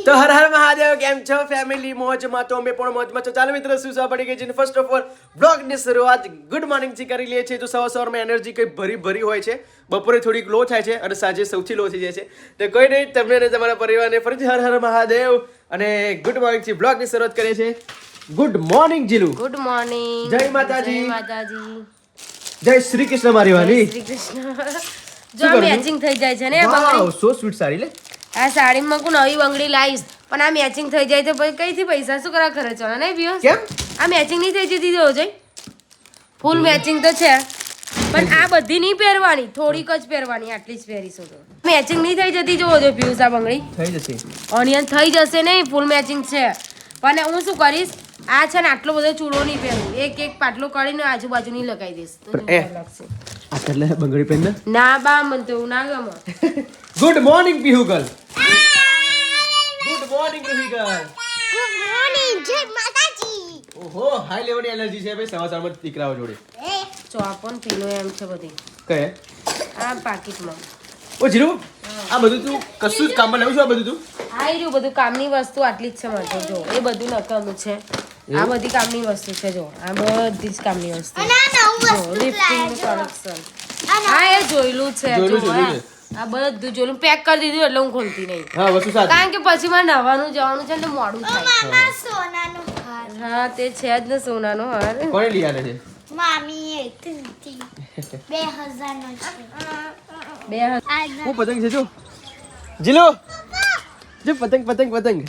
તો હર હર મહાદેવ, કેમ છો ફેમિલી? મોજમાં તો અમે પણ મોજમાં છો. ચાલો મિત્રો, શું પડી ગઈ છે? ફર્સ્ટ ઓફ ઓલ બ્લોગની શરૂઆત ગુડ મોર્નિંગ થી કરી લઈએ છીએ. તો સવારમાં એનર્જી કઈ ભરી હોય છે, બપોરે થોડીક લો થાય છે અને સાંજે સૌથી લો થઈ જાય છે. તો કોઈ નહીં, તમને અને તમારા પરિવારને ફરીથી હર હર મહાદેવ અને ગુડ મોર્નિંગ થી બ્લોગની શરૂઆત કરીએ છીએ. Good morning Jilu. Good morning. જય માતાજી. જય માતાજી. જય શ્રી કૃષ્ણ મારી વાલી. શ્રી કૃષ્ણ. જો મેચિંગ થઈ જાય છે ને વાવ, સો સ્વીટ સારી લે. આ સાડીમાં કોઈ નવી બંગડી લાવીશ પણ આ મેચિંગ થઈ જાય તો પછી કઈથી પૈસા શું કરવા ખર્ચવાના નહીં પિયો? કેમ આ મેચિંગ નહીં થઈ જતી જો જઈ ફૂલ મેચિંગ તો છે પણ આ બધી નહીં પહેરવાની, થોડીક જ પહેરવાની, આટલી જ પહેરીશું તો મેચિંગ નહીં થઈ જતી જોવો જો પિયુષ. આ બંગડી થઈ જશે, ઓનિયન થઈ જશે નહીં, ફૂલ મેચિંગ છે. પણ હું શું કરીશ, આ છે ને આટલો બધો ચૂડો નહીં પહેરું, એક એક પાટલો કાઢીને આજુબાજુ નહીં લગાવી દઈશ તો લાગશે. આ એટલે બંગડી પહેરને ના બા મને તો ના ગમે. Good morning Pihu girl. Good morning Pihu girl. Good morning જય માતાજી. ઓહો, હાઈ લેવલની એનર્જી છે ભાઈ સવારમાં દીકરાઓ જોડે. ચોપન પીનો એમ છે બધી કહે આ પાકીટમાં. ઓ જીરુ, આ બધું તું કશું જ કામમાં લાવ્યું છું? આ બધું તું આ રહ્યું બધું કામની વસ્તુ આટલી જ છે મારે તો. જો એ બધું નકામું છે, આ બધી કામની વસ્તુ છે. જો આ બધી જ કામની વસ્તુ. અને આ નવું જો વસ્તુ લિફ્ટિંગ લાવ્યો. કલેક્શન. હા એ જોયેલું છે. જોયેલું જો છે. આ બધું જોયેલું, પેક કરી દીધું એટલે હું ખોલતી નહીં. હા વસ્તુ સાચી. કારણ કે પછી મારે નવાનું જવાનું છે ને તો મોડું થાય. મામા સોનાનો હાર. હા તે છે જ ને સોનાનો હાર. કોને લઈ આલે છે? મામીએ તીતી 2000 નો છે. બે હું પતંગ છે જો જીલો, જો પતંગ પતંગ પતંગ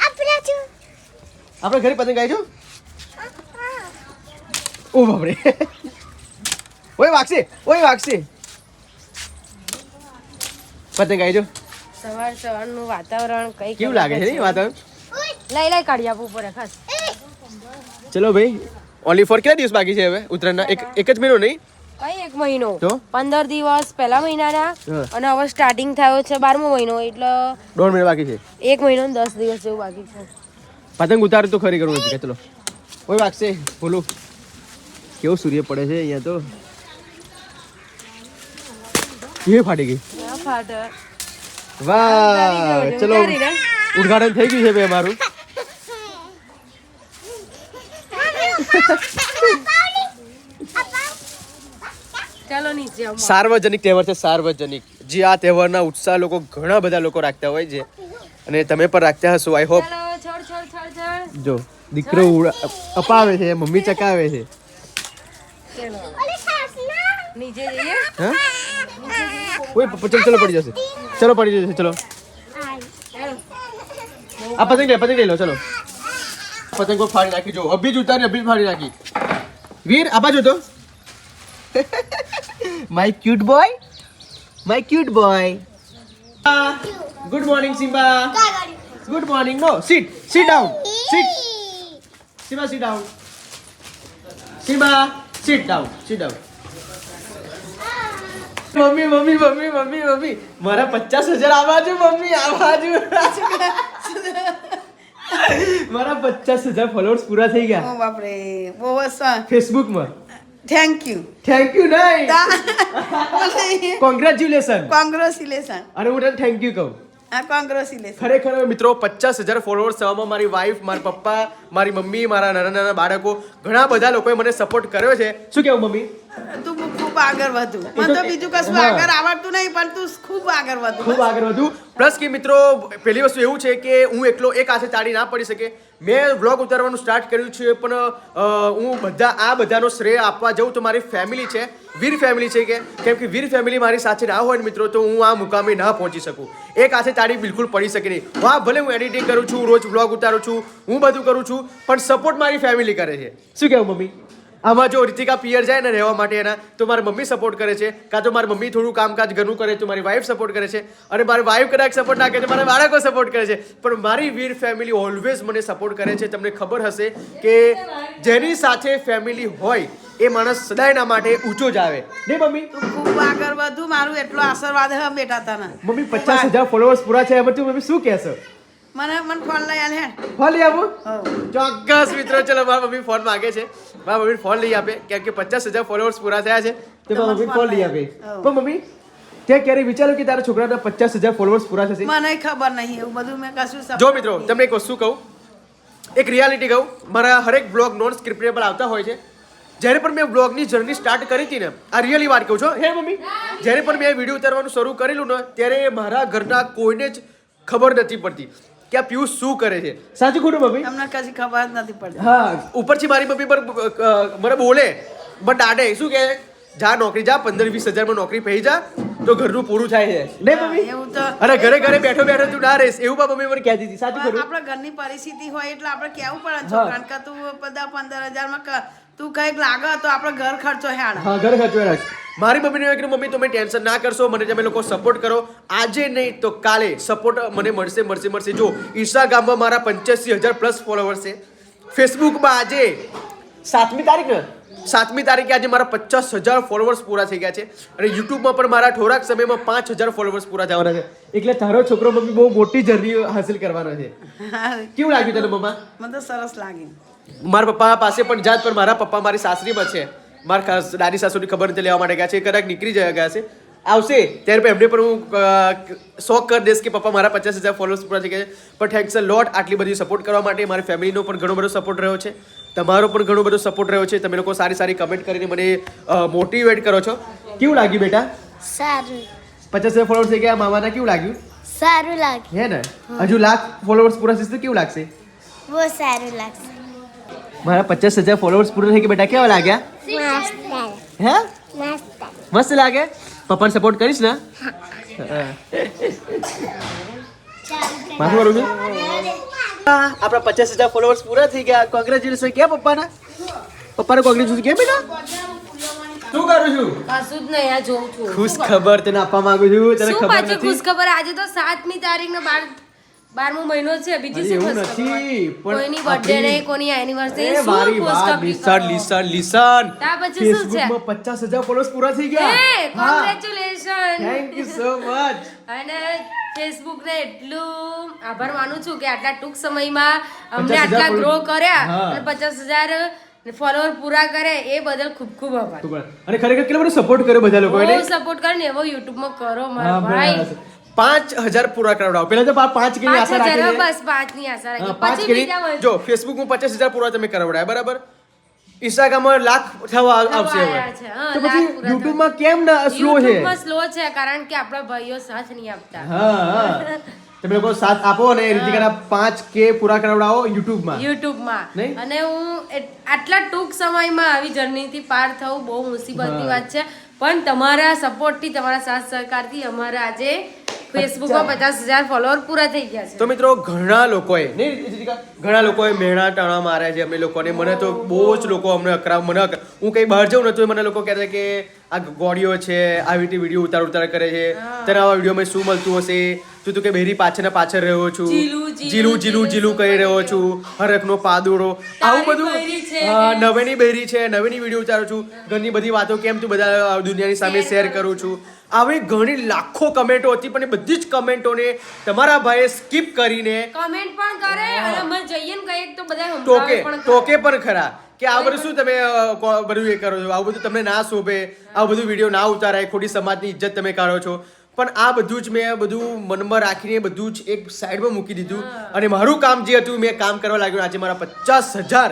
આપણા જો આપણે ઘરે પતંગ આવી જો. ઓ બાપરે, ઓય વાગશે, ઓય વાગશે. પતંગ આવી જો. સવારનું વાતાવરણ કઈ કેવું લાગે છે ને વાતાવરણ? લઈ કાઢી આપવું પડે ખાસ. ચલો ભાઈ, ઓનલી ફોર કેટલા દિવસ બાકી છે હવે ઉત્તરાયણના? એક જ મહિનો નહીં? કઈ એક મહિનો, તો 15 દિવસ પહેલા મહિનાના હા. અને હવે સ્ટાર્ટિંગ થયો છે 12મો મહિનો એટલે 1.5 મહિના બાકી છે. 1 મહિનો ને 10 દિવસ જેવું બાકી છે. પતંગ ઉતારું તો ખરી કરવું નથી. ચલો ઓય વાગશે. બોલું કેવું સૂર્ય પડે છે અહીંયા તો. એ ફાટી ગઈ. ના ફાટે. વાહ, ચલો ઉતારીને. ઉદ્ઘાટન થઈ ગયું છે ભાઈ અમારું. ચાલો નીચે આવો. સાર્વજનિક તહેવાર છે, સાર્વજનિક. જે આ તહેવારના ઉત્સાહ લોકો ઘણા બધા લોકો રાખતા હોય છે અને તમે પણ રાખતા હશો. I hope. ચાલો છોડ છોડ છોડ છોડ. જો દીકરો અપાવે છે, મમ્મી ચકાવે છે. ચાલો ઓલે સાસના નીચે જઈએ. હા ઓય ચલો પડી જશે, ચલો પડી જશે. ચલો ચાલો. આ પતંગ લઈ લો. ચલો પતંગ को फाड़ी नाखी. जो अभी જ ઉતારી, અભી જ ફાડી નાખી. વીર આ બાજુ તો my cute boy, my cute boy. Good morning Simba. Good morning. No sit, sit down, sit. Simba sit down. Simba sit down, sit down. Mummy mummy mummy mummy mummy મારા 50,000 આવા છે મમ્મી, આવા છે. મારા 50,000 ફોલોઅર્સ પૂરા થઈ ગયા. ઓ બાપરે, બહુ સરસ. ફેસબુક માં. Thank you. થેન્ક યુ નહીં, કોંગ્રેચ્યુલેશન. કોંગ્રેચ્યુલેશન. અને હું તને થેન્ક યુ કહું. આ કોંગ્રેચ્યુલેશન. ખરેખર મિત્રો 50,000 ફોલોઅર્સ થવામાં મારી વાઈફ, મારા પપ્પા, મારી મમ્મી, મારા નાના નાના બાળકો, ઘણા બધા લોકોએ મને સપોર્ટ કર્યો છે. શું કેવું મમ્મી? તું ખૂબ આગળ વધુ. મને તો બીજું કશું હા. આગળ આવડતું નહીં પણ તું ખૂબ આગળ વધુ. ખૂબ આગળ વધુ. પ્લસ કે મિત્રો પહેલી વસ્તુ એવું છે કે હું એકલો એક હાથે તાળી ના પડી શકે. મેં વ્લોગ ઉતારવાનું સ્ટાર્ટ કર્યું છે પણ હું આ બધાનો શ્રેય આપવા જાઉં તો મારી ફેમિલી છે, વીર ફેમિલી છે. કેમ કે વીર ફેમિલી મારી સાથે ના હોય ને મિત્રો તો હું આ મુકામે ના પહોંચી શકું. એક હાથે તાળી બિલકુલ પડી શકે નહીં. હા ભલે હું એડિટિંગ કરું છું, રોજ વ્લોગ ઉતારું છું, હું બધું કરું છું, પણ સપોર્ટ મારી ફેમિલી કરે છે. શું કહેવું મમ્મી? આમાં જો રીતિકા પિયર જાય ને રહેવા માટે એના, તો મારી મમ્મી સપોર્ટ કરે છે, કાં તો મારી મમ્મી થોડું કામકાજ ઘરનું કરે તો મારી વાઈફ સપોર્ટ કરે છે, અને મારી વાઈફ કદાચ સપોર્ટ ના કરે તો મારા બાળકો સપોર્ટ કરે છે. પણ મારી વીર ફેમિલી ઓલવેઝ મને સપોર્ટ કરે છે. તમને ખબર હશે કે જેની સાથે ફેમિલી હોય એ માણસ સદાયના માટે ઊંચો જ આવે ને મમ્મી. તું ખૂબ આગળ વધુ. મારું એટલો આશીર્વાદ હે બેટા તને. મમ્મી 50,000 ફોલોઅર્સ પૂરા છે એમાં તું મમ્મી શું કહેશો? મને ફોન લઈ આલ હે. ફોન લઈ આપો. હો. ચોક્કસ મિત્રો. ચલો મારા મમ્મી ફોન માંગે છે, મારા મમ્મી ફોન લઈ આપે કેમ કે 50,000 ફોલોઅર્સ પૂરા થયા છે તો મારા મમ્મી ફોન લઈ આપે. પણ મમ્મી તે ક્યારે વિચાર્યું કે તારા છોકરાના 50,000 ફોલોઅર્સ પૂરા થશે? મને ખબર નહીં એવું બધું મેં કશું જો મિત્રો તમને એક વસ્તુ કહું, એક રિયાલિટી કહું, મારા હરેક બ્લોગ નોન સ્ક્રિપ્ટેબલ આવતા હોય છે. જ્યારે પણ મેં બ્લોગની જર્ની સ્ટાર્ટ કરી હતી ને, આ રિયલી વાત કહું છું હે મમ્મી, જ્યારે પણ મેં વિડીયો ઉતારવાનું શરૂ કરેલું ને ત્યારે મારા ઘરના કોઈને જ ખબર નથી પડતી કે આ પિયુષ શું કરે છે. સાચું ખોટું મમ્મી? અમને કશી ખબર જ નથી પડતી. હા, ઉપરથી મારી મમ્મી પર મને બોલે બટ દાડે શું કહે, જા નોકરી જા, 15-20 હજારમાં નોકરી પહી જા તો ઘરનું પૂરું થાય છે ને મમ્મી? એવું તો અરે ઘરે ઘરે બેઠો બેઠો તું ના રહીશ એવું પણ મમ્મી મને કહેતી હતી. સાચું ખોટું? આપણા ઘરની પરિસ્થિતિ હોય એટલે આપણે કેવું પડે છોકરાને કે તું 10-15 હજારમાં તું કંઈક લાગે તો આપણો ઘર ખર્ચો હેણ. હા, ઘર ખર્ચો રાખ. મારી મમ્મીને કીધું મમ્મી તમે ટેન્શન ના કરશો, મને તમે લોકો સપોર્ટ કરો, આજે નહીં તો કાલે સપોર્ટ મને મળશે. જો ઇન્સ્ટાગ્રામમાં મારા 85,000+ ફોલોવર્સ છે, ફેસબુકમાં આજે 7મી તારીખે આજે મારા 50,000 ફોલોવર્સ પૂરા થઈ ગયા છે અને યુટ્યુબમાં પણ મારા થોડાક સમયમાં 5,000 ફોલોવર્સ પૂરા થવાના છે. એટલે તારો છોકરો મમ્મી બહુ મોટી જર્ની હાસિલ કરવાનો છે. કેવું લાગ્યું તને મમ્મા? મને તો સરસ લાગ્યું. મારા પપ્પા પાસે પણ જાત પર મારા પપ્પા મારી સાસરીમાં છે, મારા દાદી સાસુની ખબર નથી લેવા માટે ગયા છે, કદાચ નીકળી ગયા છે, આવશે ત્યારે પણ એમને પણ હું શોખ કરી દઈશ કે પપ્પા મારા 50,000 ફોલોઅર્સ પૂરા થઈ ગયા છે. પણ થેન્ક્સ અ લોટ આટલી બધી સપોર્ટ કરવા માટે. મારી ફેમિલીનો પણ ઘણો બધો સપોર્ટ રહ્યો છે, તમારો પણ ઘણો બધો સપોર્ટ રહ્યો છે. તમે લોકો સારી કમેન્ટ કરીને મને મોટિવેટ કરો છો. કેવું લાગ્યું બેટા? સારું 50,000 ફોલોઅર્સ થઈ ગયા મામાના, કેવું લાગ્યું? સારું લાગે, હે ને? હજુ લાખ ફોલોઅર્સ પૂરા થશે તો કેવું લાગશે? બહુ સારું લાગશે. મારા 50,000 ફોલોઅર્સ પૂરા થઈ ગયા બેટા, કેવા લાગ્યા? મસ્ત હે? મસ્ત. મસ્ત લાગે? પપ્પાને સપોર્ટ કરીશ ને? માથું કરું છું. આપણા 50,000 ફોલોઅર્સ પૂરા થઈ ગયા. કોંગ્રેચ્યુલેશન કે પપ્પાના? પપ્પાને કોંગ્રેચ્યુલેશન કે બેટા? શું કરું છું? કશું જ નહીં, આ જોઉં છું. ખુશ ખબર તને આપવા માંગુ છું. તને શું ખબર પાછી નથી? ખુશ ખબર? આજે તો 7મી તારીખનો 12મો મહિનો છે. બીજી અરે શું એવું ખુશ નથી, ખબર? પણ કોઈની બર્થડે આપણી- નહીં, કોની એનિવર્સરી, એ શું મારી ખુશ વાત ખબરી લિસન. ત્યાર પછી શું છે? ફેસબુકમાં 50,000 ફોલોઅર્સ પૂરા થઈ ગયા. હે, congratulation. Thank you so much. અને ફેસબુક ને એટલું આભાર માનું છું કે આટલા ટૂંક સમયમાં અમને 50,000 આટલા ગ્રો કર્યા હા. અને 50,000 ફોલોવર પૂરા કરે એ બદલ ખૂબ ખૂબ આભાર. અને ખરેખર કેટલો બધો સપોર્ટ કર્યો બધા લોકોએ બહુ ને? સપોર્ટ કરે ને એવો યુટ્યુબમાં કરો હા, મારા ભાઈ. બરાબર છે. 5,000 પૂરા કરાવડાવો. પહેલા તો 5 કેની આશા 5,000 રાખીને બસ 5ની આશા હા, રાખી. 5 પછી કેની. બીજા વધુ. જો ફેસબુકમાં 50,000 પૂરા તમે કરાવડાય બરાબર, ઇન્સ્ટાગ્રામમાં લાખ થવા આવશે હવે. આવ્યા છે, હા, તો લાખ પછી પૂરા યુટ્યુબમાં કેમ ના સ્લો છે? યુટ્યુબમાં સ્લો છે કારણ કે આપણા ભાઈઓ સાથ નહીં આપતા. હા તમે લોકો સાથ આપો અને રીતિકાના 5K પૂરા કરાવડાવો યુટ્યુબમાં. યુટ્યુબમાં. નહીં? અને હું આટલા ટૂંક સમયમાં આવી જર્નીથી પાર થવું બહુ મુસીબતની વાત છે, પણ તમારા સપોર્ટથી, તમારા સાથ સહકારથી અમારા આજે ફેસબુકમાં 50,000 ફોલોઅર પૂરા થઈ ગયા છે. તો મિત્રો ઘણા લોકોએ નહીં રીતિકા, ઘણા લોકોએ મહેણા ટાણા માર્યા છે અમને લોકોને. મને તો બહુ જ લોકો અમને હું કઈ બહાર જાઉં ને તો મને લોકો કહેતા કે આ ગોળીઓ છે, આવી રીતે વિડીયો ઉતાર કરે છે, તને આવા વિડીયોમાં શું મળતું હશે, તું કે બેરી પાછળ રહ્યો છું, જીલું કહી રહ્યો છું, હરખનો પાદુડો, આવું બધું. બૈરી છે. હા, નવેની બૈરી છે, નવેની વિડીયો ઉતારું છું, ઘરની બધી વાતો કેમ તું બધા દુનિયાની સામે શેર કરું છું. આવી ઘણી લાખો કમેન્ટો હતી પણ એ બધી જ કમેન્ટોને તમારા ભાઈએ સ્કીપ કરીને કમેન્ટ પણ કરે અને અમે જઈએ ને કહીએ તો બધા સંભળાવે પણ ખરા. ટોકે પણ ખરા કે આ બધું શું તમે બધું એ કરો છો, આવું બધું તમને ના શોભે, આવું બધું વિડીયો ના ઉતારાય, ખોટી સમાજની ઇજ્જત તમે કાઢો છો. પણ આ બધું જ મેં બધું મનમાં રાખીને બધું જ એક સાઈડમાં મૂકી દીધું અને મારું કામ જે હતું મેં કામ કરવા લાગ્યું. આજે મારા 50,000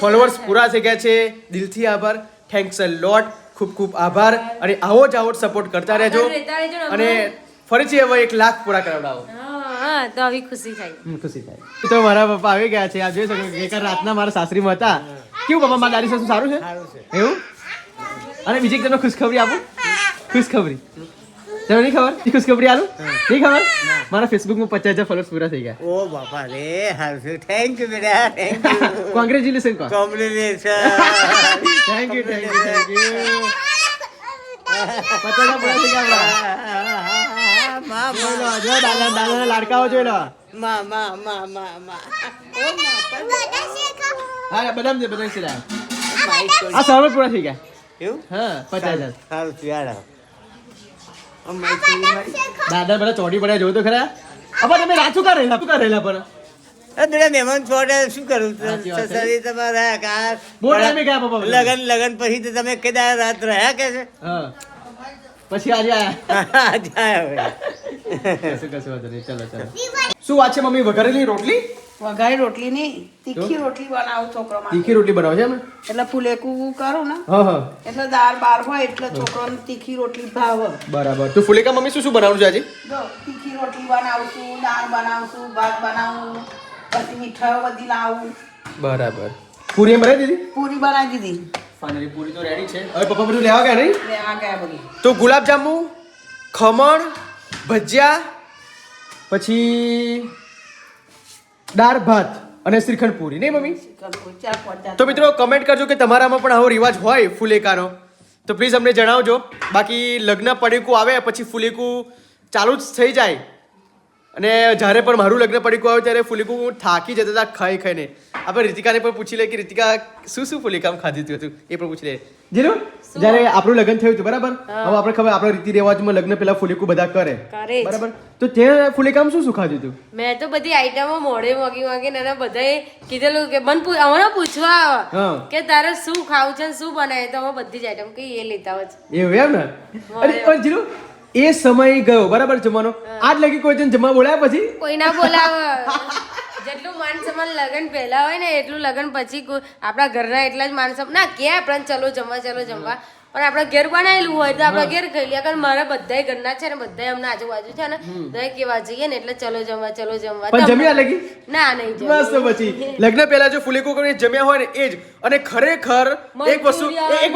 ફોલોઅર્સ પૂરા થઈ ગયા છે. દિલથી આભાર, થેન્ક્સ અ લોટ, ખૂબ ખૂબ આભાર. અને આવો જ સપોર્ટ કરતા રહેજો અને ફરીથી હવે 1 લાખ પૂરા કરાવડાવો. હા, તો આવી ખુશી થાય. ખુશી થાય. તો મારા પપ્પા આવી ગયા છે. આ જોઈ શકો ગઈકાલ રાતના મારા સાસરીમાં હતા. કેવું પપ્પા, મારા દાદી સાસુ સારું છે? એવું? અને બીજી તમને ખુશખબરી આપું? ખુશખબરી તમને નહીં ખબર? ખુશખબરી આલું? નહીં ખબર? મારા ફેસબુકમાં 50,000 ફોલોઅર્સ પૂરા થઈ ગયા. ઓ બાપા રે, હારું થેન્ક યુ બેટા, થેન્ક યુ, કોંગ્રેચ્યુલેશન કહો. કોમ્પ્લિમેન્ટેશન. થેન્ક યુ 50,000 પૂરા થઈ ગયા આપણા. જોઈ લો, જો દાદાના લાડકાઓ જોઈ લો. માં ઓ હા, બદામ છે લાયા. માં આ સર્વર પૂરા થઈ ગયા. એવું હા, 50,000. સારું યાર. દાદા બધા ચોટી પડ્યા જોયું તો ખરા. અબા તમે રાચું કા રહેલા પર? બેટા મહેમાન છોડે શું કરું? સાચી વાત છે. સસરી તમારા કાર બહુ ટાઈમે ગયા પપ્પા બધા. લગન પછી તો તમે કેદાર રાત રહ્યા કે છે? હા. પછી આજે આયા જાય હવે કશું વાંધો નહીં ચલો શું વાત છે મમ્મી વઘારેલી રોટલી વઘારી રોટલી નહીં તીખી રોટલી બનાવું છોકરો માટે તીખી રોટલી બનાવો છે એમ એટલે ફુલેકું કરું ને હા એટલે દાળ બાર હોય એટલે છોકરાને તીખી રોટલી ભાવે બરાબર તું ફુલેકા મમ્મી શું બનાવવાનું છે આજે જો તીખી રોટલી બનાવું છું દાળ બનાવું છું ભાત બનાવું પછી મીઠાઈઓ બધી લાવું બરાબર પૂરી એમ બનાવી દીધી પૂરી બનાવી દીધી ફાઇનલી પૂરી તો રેડી છે હવે પપ્પા બધું લેવા ગયા નહીં લેવા ગયા બધી તો ગુલાબજાંબુ ખમણ ભજીયા પછી દાળ ભાત અને શ્રીખંડ પૂરી નહીં મમ્મી ચાર પાંચ તો મિત્રો કમેન્ટ કરજો કે તમારામાં પણ આવો રિવાજ હોય ફુલેકાનો તો પ્લીઝ અમને જણાવજો બાકી લગ્ન પડીકું આવે પછી ફુલેકું ચાલુ જ થઈ જાય અને જ્યારે પણ મારું લગ્ન પડીકું આવે ત્યારે ફુલેકું થાકી જતા હતા ખાઈ ખાઈને આપણે રીતિકાને પણ પૂછી લે કે રીતિકા શું ફુલેકામાં ખાધું હતું એ પણ પૂછી લે જીરો જ્યારે આપણું લગ્ન થયું હતું બરાબર હવે આપણે ખબર આપણા રીતિ રિવાજમાં લગ્ન પેલા ફુલેકું બધા કરે કરે જ. બરાબર તો ત્યાં ફુલેકામાં શું ખાધું હતું મેં તો બધી આઈટમો મોઢે મોગી ને બધાએ કીધેલું કે મને પૂછવા આવે હા. કે તારે શું ખાવું છે ને શું બનાવે તો અમે બધી જ આઈટમ કે એ લેતા હોય છે. એવું એમ ને અરે પણ જીરો એ સમય ગયો બરાબર જમવાનો આજ લગી કોઈ જણ જમવા બોલાયા પછી કોઈ ના બોલાવે જેટલું માન સન્માન લગન પહેલા હોય ને એટલું લગન પછી આપણા ઘરના એટલા જ માન સન્માન ના કે આપણને ચલો જમવા પણ આપણે ઘેર બનાવેલું હોય તો આપણે ઘેર ખાઈ લે કારણ મારા બધાય ઘરના છે ને બધાય અમને આજુબાજુ છે ને બધા કેવા જઈએ ને એટલે ચલો જમવા પણ જમ્યા લગી ના નહીં જમ્યા. મસ્ત પછી લગ્ન પહેલા જો ફુલેકો કરીને જમ્યા હોય ને એ જ અને ખરેખર એક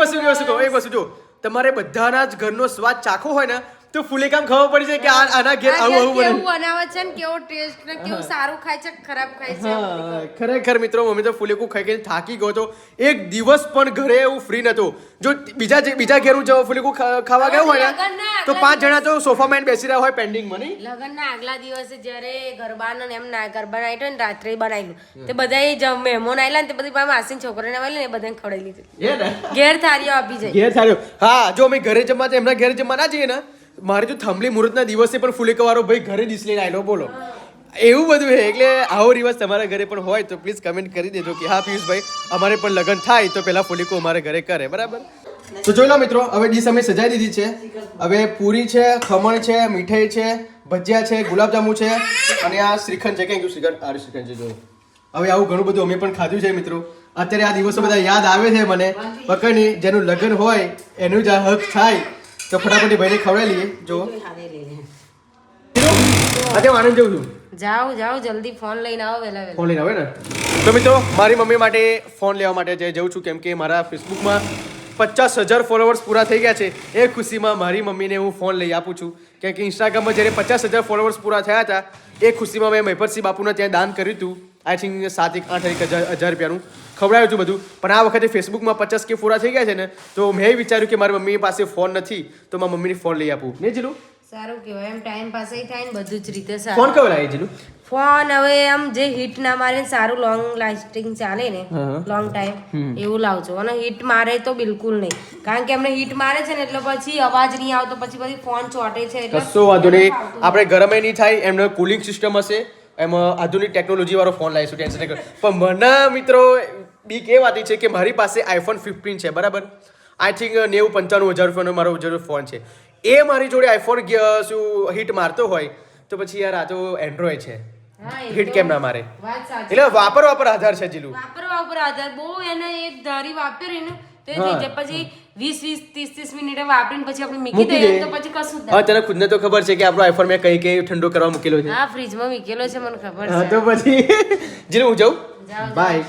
વસ્તુ જો તમારે બધાના જ ઘરનો સ્વાદ ચાખો હોય ને તો ફુલેકામ ખબર પડી જાય કે આના ઘેર આવું આવું કેવું બને બનાવે છે ને કેવો ટેસ્ટ ને કેવું સારું ખાય છે ખરાબ ખાય છે હા ખરેખર મિત્રો મમ્મી તો ફુલેકું ખાઈ ખાઈને થાકી ગયો તો એક દિવસ પણ ઘરે એવું ફ્રી નતો જો બીજા ઘેર હું ફુલેકું ખાવા ગયો હોય ને તો 5 જણા તો સોફામાં બેસી રહ્યા હોય પેન્ડિંગમાં નહીં લગનના આગલા દિવસે જ્યારે ગરબાનો ને એમ ના ગરબા નાઈટ હોય ને રાત્રે બનાવેલું તે બધા મહેમાન આવેલા ને તે બધી માસી છોકરીને આવેલી ને બધાને ખવડાવી લીધી એ ને ઘેર થાળીઓ આપી જાય ઘેર સારું હા જો અમે ઘરે જમવા તો એમના ઘરે જમવા ના જઈએ ને મારે તો થંભલી મુહૂર્તના દિવસે પણ ફુલેકા વાળો ભાઈ ઘરે ડીશ લઈને આવેલો બોલો એવું બધું છે એટલે આવો રિવાજ તમારા ઘરે પણ હોય તો પ્લીઝ કમેન્ટ કરી દેજો કે હા પિયુષભાઈ અમારે પણ લગ્ન થાય તો પહેલા ફુલેકો અમારે ઘરે કરે બરાબર તો જોઈ લો મિત્રો હવે ડીશ અમે સજાઈ દીધી છે હવે પૂરી છે ખમણ છે મીઠાઈ છે ભજીયા છે ગુલાબજાંબુ છે અને આ શ્રીખંડ છે ક્યાં ગયું શ્રીખંડ આ શ્રીખંડ છે જો હવે આવું ઘણું બધું અમે પણ ખાધું છે મિત્રો અત્યારે આ દિવસો બધા યાદ આવે છે મને પકડની જેનું લગ્ન હોય એનું જ આ હક થાય તો ફટાફટ ભાઈને ખવડાવી લઈએ જો આજે આનંદ જઉં છું જાઓ જલ્દી ફોન લઈને આવો વહેલા ફોન લઈને આવે ને તો મિત્રો મારી મમ્મી માટે ફોન લેવા માટે જઉં છું કેમ કે મારા ફેસબુકમાં 50,000 ફોલોવર્સ પૂરા થઈ ગયા છે એ ખુશીમાં મારી મમ્મીને હું ફોન લઈ આપું છું કેમ કે ઇન્સ્ટાગ્રામમાં જ્યારે 50,000 ફોલોવર્સ પૂરા થયા હતા એ ખુશીમાં મેં મહિપતસિંહ બાપુને ત્યાં દાન કર્યું હતું આઈ થિંક 7,000-8,000 રૂપિયાનું ખવડાવ્યું હતું બધું પણ આ વખતે ફેસબુકમાં 50K પૂરા થઈ ગયા છે ને તો મેં વિચાર્યું કે મારી મમ્મી પાસે ફોન નથી તો મારા મમ્મીને ફોન લઈ આપું નહીં જીલું સારું કહેવાય એમ ટાઈમ પાસ થાય ને બધું જ રીતે ફોન સારું કયો લાવી જીલું ફોન હવે આમ જે હિટ ના મારે ને સારું લોંગ લાસ્ટિંગ ચાલે ને હા. લોંગ ટાઈમ એવું લાવજો અને હિટ મારે તો બિલકુલ નહીં કારણ કે એમને હિટ મારે છે ને એટલે પછી અવાજ નહીં આવતો પછી ફોન ચોટે છે એટલે કશો વાંધો નહીં આપણે ગરમે નહીં થાય એમનો કુલિંગ સિસ્ટમ હશે એમાં આધુનિક ટેકનોલોજી વાળો ફોન લાવીશું ટેન્શન નહીં કરો પણ મને મિત્રો બીક એ વાત છે કે મારી પાસે iPhone 15 છે બરાબર આઈ થિંક 90-95 હજાર રૂપિયાનો મારો જે ફોન છે એ મારી જોડે આઈફોન શું હિટ મારતો હોય તો પછી યાર આ તો એન્ડ્રોઈડ છે હા, એ હિટ તો કેમ ના મારે વાત સાચી એટલે વાપર આધાર છે જીલું વાપરવા ઉપર આધાર બહુ એને એક ધારી વાપરીને તો એ હા. થઈ જાય પછી 20-30 મિનિટે વાપરીને પછી આપણે મૂકી દઈએ તો પછી કશું જ હા તને ખુદને તો ખબર છે કે આપણો આઈફોન મેં કઈ કઈ ઠંડો કરવા મૂકેલો છે હા ફ્રીજમાં મૂકેલો છે મને ખબર હા છે તો પછી જીલું હું જાઉં જાઓ. બાય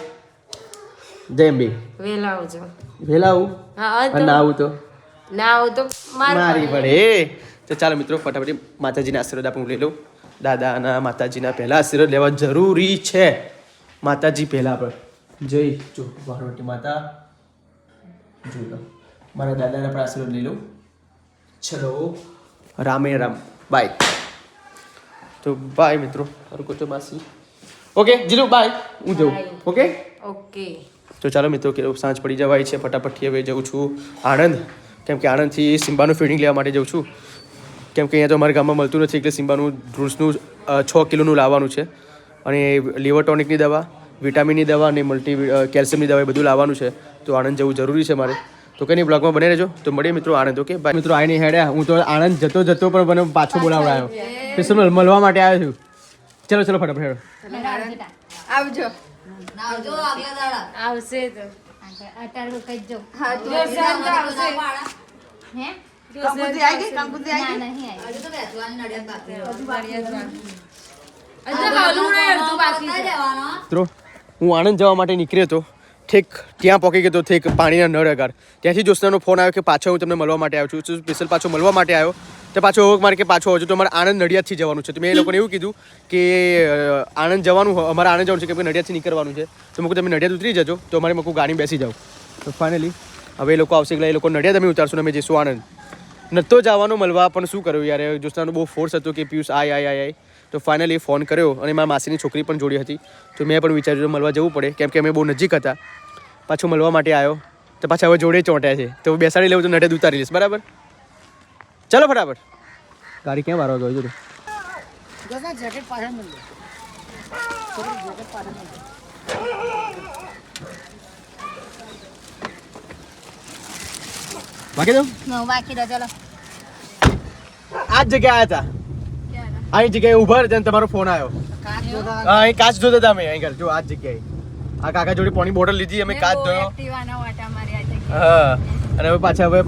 જય અંબે વેલા આવજો વહેલા આવું હા અને ના આવું તો ના આવું તો મારી પડે તો ચાલો મિત્રો ફટાફટ માતાજીના આશીર્વાદ આપણે લઈ લઉં દાદાના માતાજીના પહેલા આશીર્વાદ લેવા જરૂરી છે માતાજી પહેલા આપણે જય જો વારવટી માતા જોઈ લો મારા દાદાના પણ આશીર્વાદ લઈ લઉં ચલો રામે રામ બાય તો બાય મિત્રો હરકો તો માસી ઓકે જીલું બાય હું જઉં Bye. ઓકે ઓકે તો ચાલો મિત્રો કે સાંજ પડી જવાય છે ફટાફટથી હવે જઉં છું આણંદ કેમ કે આણંદથી સિમ્બાનું ફીડિંગ લેવા માટે જઉં છું કેમ કે અહીંયા તો અમારા ગામમાં મળતું નથી એટલે સિમ્બાનું ડ્રૂસનું 6 કિલોનું લાવવાનું છે અને લીવર ટોનિકની દવા વિટામિનની દવા અને કેલ્શિયમની દવા એ બધું લાવવાનું છે તો આણંદ જવું જરૂરી છે મારે તો તો કંઈ નહીં બ્લોગમાં બને રહેજો. તો મળીએ મિત્રો આણંદ. ઓકે બાય મિત્રો. આવીને હેડ્યા હું તો આણંદ જતો પણ મને પાછો બોલાવડાયો. સ્પેશિયલ મળવા માટે આવ્યો છું. ચલો ફટાફટ હેડો. આવજો. આવશે તો અટારું કહેજો હે કંકુતરી આવી ગઈ? કંકુતરી આવી ના ગઈ? નહીં આવી મિત્રો હું આણંદ જવા માટે નીકળ્યો હતો. ઠીક ત્યાં પહોંચી ગયો તો ઠીક પાણીના નળ અગાર. ત્યાંથી દોસ્તારનો ફોન આવ્યો કે પાછો હું તમને મળવા માટે આવ્યો છું. સ્પેશિયલ પાછો મળવા માટે આવ્યો તો પાછો મારે કે પાછો હજુ તો અમારે આણંદ નડિયાદથી જવાનું છે. તો મેં એ લોકોને એવું કીધું કે આણંદ જવાનું અમારે આણંદ જવાનું છે કેમ કે નડિયાદથી નીકળવાનું છે. તો મેં તમે નડિયાદ ઉતરી જજો તો અમારે મેં ગાડી બેસી જાઉં. તો ફાઇનલી હવે એ લોકો આવશે એટલે એ લોકો નડિયાદ અમે ઉતારશું ને અમે જઈશું આણંદ. નતો જવાનું મળવા પણ શું કર્યું યાર દોસ્તારનો બહુ ફોર્સ હતો કે પિયુષ આય. તો ફાઇનલી ફોન કર્યો અને મારા માસીની છોકરી પણ જોડી હતી. તો મેં પણ વિચાર્યું મળવા જવું પડે કેમ કે અમે બહુ નજીક હતા. પાછું મળવા માટે આવ્યો તો પાછા હવે જોડે ચોંટ્યા છે તો બેસાડી લેવું તો નડિયાદ ઉતારી લઈશ. બરાબર ચલો ફટાફટ. ગાડી ક્યાં વારવા ગયો બાકી દો બાકી દો ચલો આ જ જગ્યાએ આવ્યા હતા. અહીં જગ્યાએ ઉભા હતા અને તમારો ફોન આવ્યો. અહીં કાચ જોતા હતા અમે. અહીં ઘર જો આ જ જગ્યાએ આ કાકા જોડે પાણી બોટલ લીધી અમે કાચ ધોયો. હા અને હવે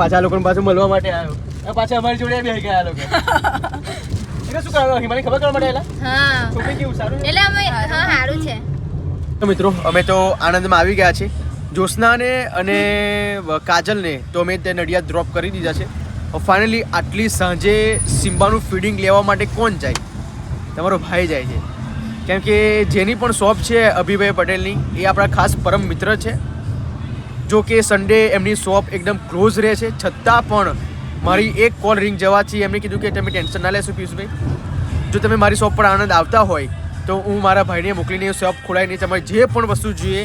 પાછા લોકોને પાછું મળવા માટે આવ્યો. હવે પાછા અમારી જોડે બેસી ગયા આ લોકો. શું કરવા મને ખબર કરવા માટે આવેલા? હા છોકરી કેવું સારું એટલે અમે હા સારું છે. તો મિત્રો અમે તો આણંદમાં આવી ગયા છીએ. જ્યોત્સનાને અને કાજલને તો અમે તે નડિયાદ ડ્રોપ કરી દીધા છે. ફાઇનલી આટલી સાંજે સિમ્બાનું ફીડિંગ લેવા માટે કોણ જાય? તમારો ભાઈ જાય છે. કેમ કે જેની પણ શોપ છે અભિભાઈ પટેલની એ આપણા ખાસ પરમ મિત્ર છે. જો કે સન્ડે એમની શોપ એકદમ ક્લોઝ રહે છે છતાં પણ મારી એક કોલ રિંગ જવાથી એમણે કીધું કે તમે ટેન્શન ના લેશો પિયુષભાઈ. જો તમે મારી શોપ પર આણંદ આવતા હોય તો હું મારા ભાઈને મોકલીને શોપ ખોલાવીને તમારે જે પણ વસ્તુ જોઈએ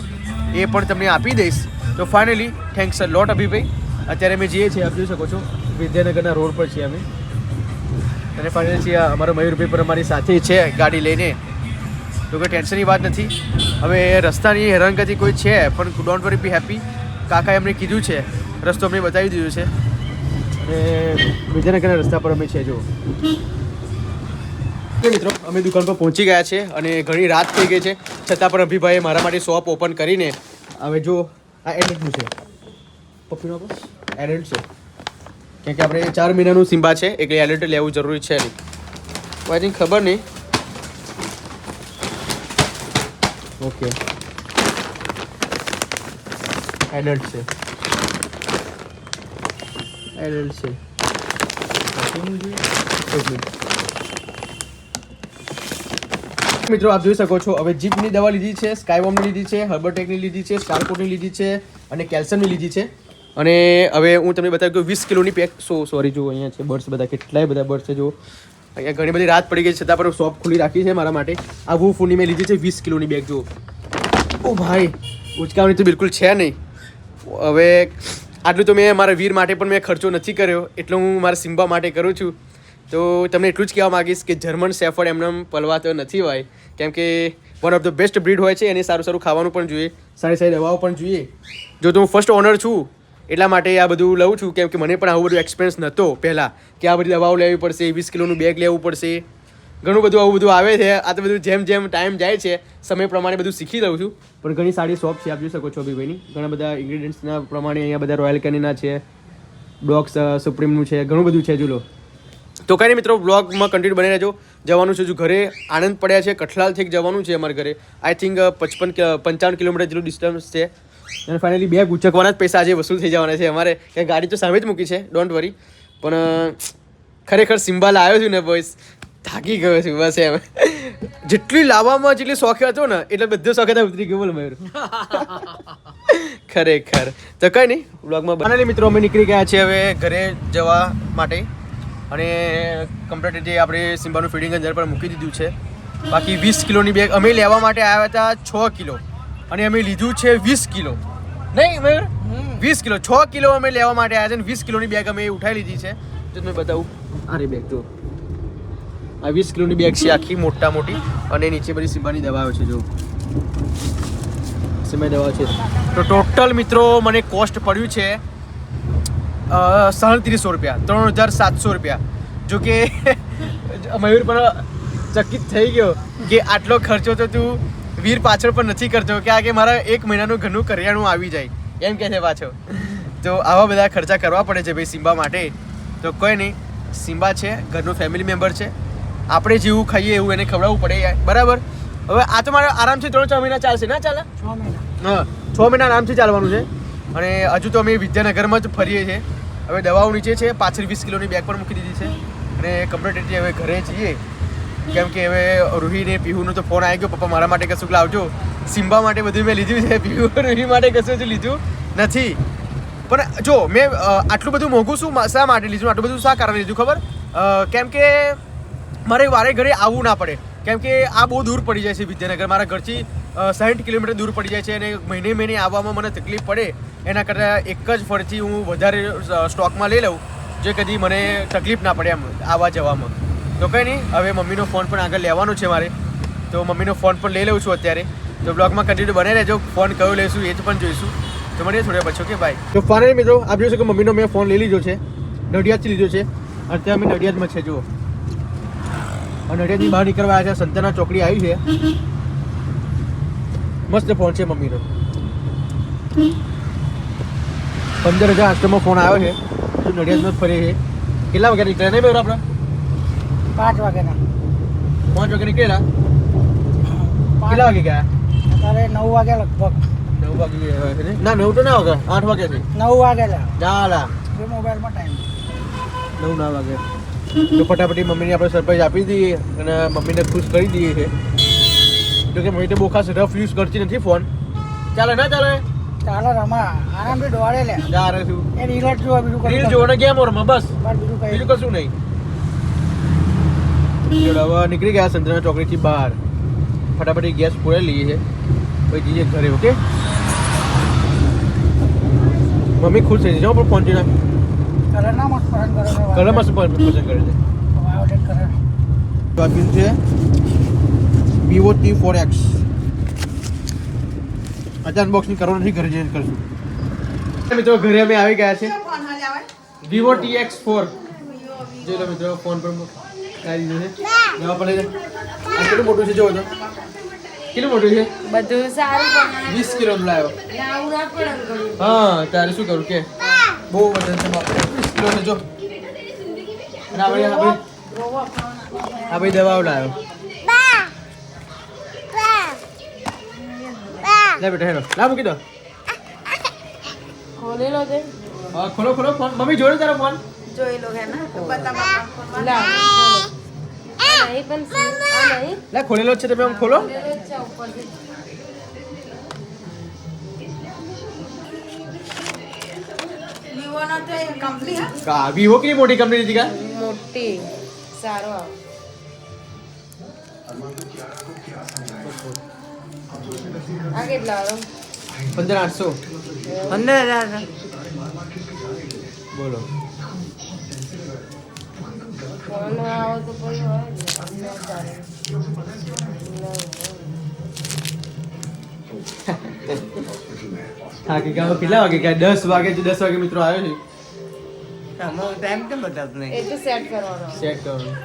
એ પણ તમને આપી દઈશ. તો ફાઇનલી થેન્ક્સ અ લોટ અભિભાઈ. અત્યારે અમે જઈએ છીએ આપ જોઈ શકો છો વિદ્યાનગરના રોડ પર છીએ અમે. અને ફાઇનલી અમારો મયુરભાઈ પણ અમારી સાથે છે ગાડી લઈને. તો કોઈ ટેન્શનની વાત નથી. હવે રસ્તાની હેરાનગતિ કોઈ છે પણ ડોન્ટ વરી બી હેપી. કાકાએ અમને કીધું છે રસ્તો અમને બતાવી દીધો છે અને વિદ્યાનગરના રસ્તા પર અમે છે જો. મિત્રો અમે દુકાન પર પહોંચી ગયા છે અને ઘણી રાત થઈ ગઈ છે છતાં પણ અભિભાઈએ મારા માટે શોપ ઓપન કરીને હવે જો આ એડલ્ટનું છે પપ્પીનો એડલ્ટ છે કેમ કે આપણે 4 મહિનાનું સિમ્બા છે એટલે એડલ્ટ લેવું જરૂરી છે નહીં. આઈ થિંક ખબર નહીં. ઓકે એડલ્ટ છે મિત્રો આપ જોઈ શકો છો હવે જીપની દવા લીધી છે, સ્કાયવોમની લીધી છે, હર્બરટેકની લીધી છે, સ્ટારકોટની લીધી છે અને કેલ્શિયમની લીધી છે. અને હવે હું તમને બતાવ્યું કે 20 કિલોની પેક સોરી જો અહીંયા છે બર્ડ્સ બધા કેટલાય બધા બર્ડ્સ છે જો. અહીંયા ઘણી બધી રાત પડી ગઈ છતાં પણ શોપ ખુલ્લી રાખી છે મારા માટે. આ વૂફૂની મેં લીધી છે 20 કિલોની બેગ જો. ઓ ભાઈ ઉચકાવણી તો બિલકુલ છે નહીં. હવે આટલું તો મેં મારા વીર માટે પણ મેં ખર્ચો નથી કર્યો એટલો હું મારા સિમ્બા માટે કરું છું. તો તમને એટલું જ કહેવા માગીશ કે જર્મન શેફર્ડ એમને પલવા તો નથી હોય કેમ કે one of the best breed હોય છે. એને સારું સારું ખાવાનું પણ જોઈએ, સારી દવાઓ પણ જોઈએ. જો તો હું ફર્સ્ટ ઓનર છું એટલા માટે આ બધું લઉં છું કેમ કે મને પણ આવું બધું એક્સપિરિયન્સ નહોતો પહેલાં કે આ બધી દવાઓ લેવી પડશે, 20 કિલોનું બેગ લેવું પડશે, ઘણું બધું આવું બધું આવે છે. આ તો બધું જેમ ટાઈમ જાય છે સમય પ્રમાણે બધું શીખી લઉં છું. પણ ઘણી સારી શોપ છે આપ જોઈ શકો છો અભિભાઈની. ઘણા બધા ઇન્ગ્રીડિયન્ટ્સના પ્રમાણે અહીંયા બધા રોયલ કેનીના છે, ડોગ્સ સુપ્રીમનું છે, ઘણું બધું છે જુલો. તો કાંઈ નહીં મિત્રો બ્લોગમાં કન્ટિન્યુ બની રહેજો. જવાનું છે જો ઘરે આણંદ પડ્યા છે, કઠલાલથી જવાનું છે અમારે ઘરે. આઈ થિંક 55 કિલોમીટર જેટલું ડિસ્ટન્સ છે. અને ફાઇનલી બેગ ઉચકવાના જ પૈસા આજે વસૂલ થઈ જવાના છે અમારે કે ગાડી તો સામે જ મૂકી છે ડોન્ટ વરી. પણ ખરેખર સિમ્બા લાવ્યો છું ને બોયસ થાકી ગયો છું બસ એમ. જેટલી લાવવામાં જેટલી શોખે હતો ને એટલે બધો શોખે ઉતરી ગયો બોલ મયુર ખરેખર. તો કંઈ નહીં બ્લોગમાં ફાઇનલી મિત્રો અમે નીકળી ગયા છીએ હવે ઘરે જવા માટે અને કમ્પ્લીટ રીતે આપણે સિમ્બાનું ફીડિંગ અંદર પર મૂકી દીધું છે. બાકી 20 કિલોની બેગ અમે લેવા માટે આવ્યા હતા 6 કિલો અને અમે લીધું છે 20 કિલો નહીં મયુર 20 કિલો 6 કિલો અમે લેવા માટે આવ્યા છે અને 20 કિલોની બેગ અમે ઉઠાવી લીધી છે. જો તમે બતાવું અરે બેગ તો આ 20 કિલોની બેગ છે આખી મોટી અને નીચે બધી સિમ્બાની દવાઓ છે જો સિમ્બાની દવાઓ છે. તો ટોટલ મિત્રો મને કોસ્ટ પડ્યું છે 3700 રૂપિયા, 3700 રૂપિયા. જો કે મયુર પણ ચકિત થઈ ગયો કે આટલો ખર્ચો તો તું વીર પાછળ પણ નથી કરતો, કે મારા 1 મહિનાનું ઘરનું કરિયાણું આવી જાય એમ કહે છે પાછો. તો આવા બધા ખર્ચા કરવા પડે છે ભાઈ સિમ્બા માટે. તો કોઈ નહીં, સિમ્બા છે ઘરનું ફેમિલી મેમ્બર છે, આપણે જેવું ખાઈએ એવું એને ખવડાવવું પડે યાર, બરાબર. હવે આ તો મારે આરામથી 3-4 મહિના ચાલશે, ના ચાલે? 6 મહિના. હા, 6 મહિના આરામથી ચાલવાનું છે. અને હજુ તો અમે વિદ્યાનગરમાં જ ફરીએ છીએ. હવે દવાઓ નીચે છે, પાછળ 20 કિલોની બેગ પણ મૂકી દીધી છે અને કમ્પ્લીટલી હવે ઘરે જઈએ, કેમ કે હવે રૂહીને પીહુનો તો ફોન આવી ગયો, પપ્પા મારા માટે કશું લાવજો. સિમ્બા માટે બધું મેં લીધું છે, પીહુ રૂહી માટે કશું હજુ લીધું નથી. પણ જો મેં આટલું બધું મોંઘું શા માટે લીધું, આટલું બધું શા કારણે લીધું ખબર? કેમ કે મારે વારે ઘરે આવવું ના પડે, કેમ કે આ બહુ દૂર પડી જાય છે વિદ્યાનગર, મારા ઘરથી 60 કિલોમીટર દૂર પડી જાય છે અને મહિને આવવામાં મને તકલીફ પડે. એના કરતાં એક જ ફરથી હું વધારે સ્ટોકમાં લઈ લઉં, જે કદી મને તકલીફ ના પડે એમ આવવા જવામાં. તો કંઈ નહીં, હવે મમ્મીનો ફોન પણ આગળ લેવાનો છે મારે, તો મમ્મીનો ફોન પણ લઈ લઉં છું અત્યારે. તો બ્લોગમાં કન્ટિન્યુ બને રહેજો, ફોન કયો લઈશું એ જ પણ જોઈશું. તો મને થોડા પછી કે ભાઈ. તો ફાઇનલી મિત્રો આપ જોઈ શકો મમ્મીનો મેં ફોન લઈ લીધો છે, નડિયાદથી લીધો છે. અત્યારે અમે નડિયાદમાં છે, જુઓ. અને નડિયાદની બહાર નીકળવા આવ્યા છે, સંતાના ચોકડી આવી છે. મસ્ત ફોન છે મમ્મીનો. 15,000 આશ્રમમાં ફોન આવ્યો છે. તો નડિયાદમાં જ ફરીએ છીએ. કેટલા વાગે નીકળ્યા નહીં બેવર આપણે? 5 વાગ્યાના. 5 વાગે નીકળેલા. કેટલા વાગે ગયા? અત્યારે 9 વાગ્યા લગભગ. 9 વાગે ગયા છે ને? ના 9 તો ના વાગે, 8 વાગ્યા છે. 9 વાગેલા. ચાલા જે મોબાઈલમાં ટાઈમ 9 ના વાગે. તો ફટાફટી મમ્મીને આપણે સરપ્રાઈઝ આપી દઈએ અને મમ્મીને ખુશ કરી દઈએ છે. જો કે મમ્મી તો બહુ ખાસ રફ યુઝ કરતી નથી ફોન. ચાલે ના ચાલે? ચાલો રમા આરામથી દોડે લે. ચાલે શું? એ રીલ જ જોવા, બીજું રીલ જોવાને ગેમ રમવા બસ, બીજું કઈ બીજું કશું નહીં. હવે નીકળી ગયા સંતના ચોકડીથી બહાર. ફટાફટી ગેસ પૂરાઈ લઈએ છે, પછી જઈએ ઘરે. ઓકે મમ્મી ખુશ થઈ જશે પણ ફોન જોઈને. કલર ના મસ્ત પસંદ કરો છો. કલરમાં શું પસંદ કરે છે? Violet colour. તો આપ્યું છે Vivo T4X. અત્યારે અનબોક્સિંગ કરવાનું નથી, ઘરે જઈને કરશું. મિત્રો ઘરે અમે આવી ગયા છે. ફોન હાલ આવે Vivo TX4 જોઈ લો મિત્રો, ફોન પર કાઢી દીધો છે. લેવા પડે છે. આ કેટલું મોટું છે જોવો તો, કેટલું મોટું છે? બધું સારું પણ 20 કિલોનું લાવ્યો. લાવું ના પડે અંકલ. હા તારે શું કરું કે બહુ વજન છે બાપ, 20 કિલો છે જો. અને આ ભાઈ દવાઓ લાવ્યો. લે બેટા હેલો, લા મૂકી દો. ખોલેલો તે હા ખોલો ખોલો ફોન. મમ્મી જોડે તારો ફોન. જોઈ લો હે ને બતા ફોનમાં લા ખોલો. આ નહીં પણ આ નહીં લે ખોલેલો જ છે તમે આમ ખોલો. ખોલેલો જ છે ઉપરથી. વિવોનો તો એ કંપની હા કા Vivo કેટલી મોટી કંપની હતી કા? મોટી સારો આવે. આ કેટલા આવે? 15,800. 15,000. બોલો. ફોન આવો તો કોઈ હોય ને. થાકી ગયા. કેટલા વાગે ગયા? 10 વાગે. 10 વાગે મિત્રો આવ્યો છે. તમારો ટાઈમ કેમ બતાવતો નહીં? એ તો સેટ કરવાનો. ચેક કરવાનું.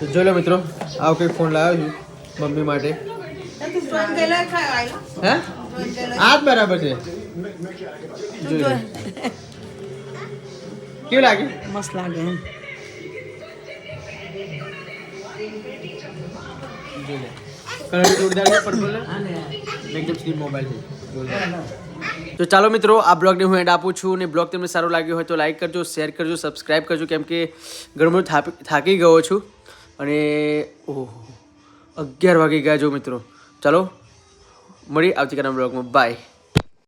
તો જો લો મિત્રો, આવો કંઈક ફોન લાવ્યો છું મમ્મી માટે. તું જોઈન ગયેલો ખાયો આયલો હે જોઈન ગયેલો આ જ બરાબર છે. જોઈ લો. કેવું લાગે? મસ્ત લાગે એમ. જોઈ લે. કલર જોરદાર છે, પર્પલ એકદમ સ્લીમ મોબાઈલ છે. તો ચાલો મિત્રો, આ બ્લોગને હું એન્ડ આપું છું. અને બ્લોગ તમને સારો લાગ્યો હોય તો લાઈક કરજો, શેર કરજો, સબસ્ક્રાઈબ કરજો, કેમ કે ઘણું બધું થાકી ગયો છું. અને ઓહો 11 વાગી ગયા જો મિત્રો. ચાલો મળી આવતીકાલના બ્લોગમાં. બાય.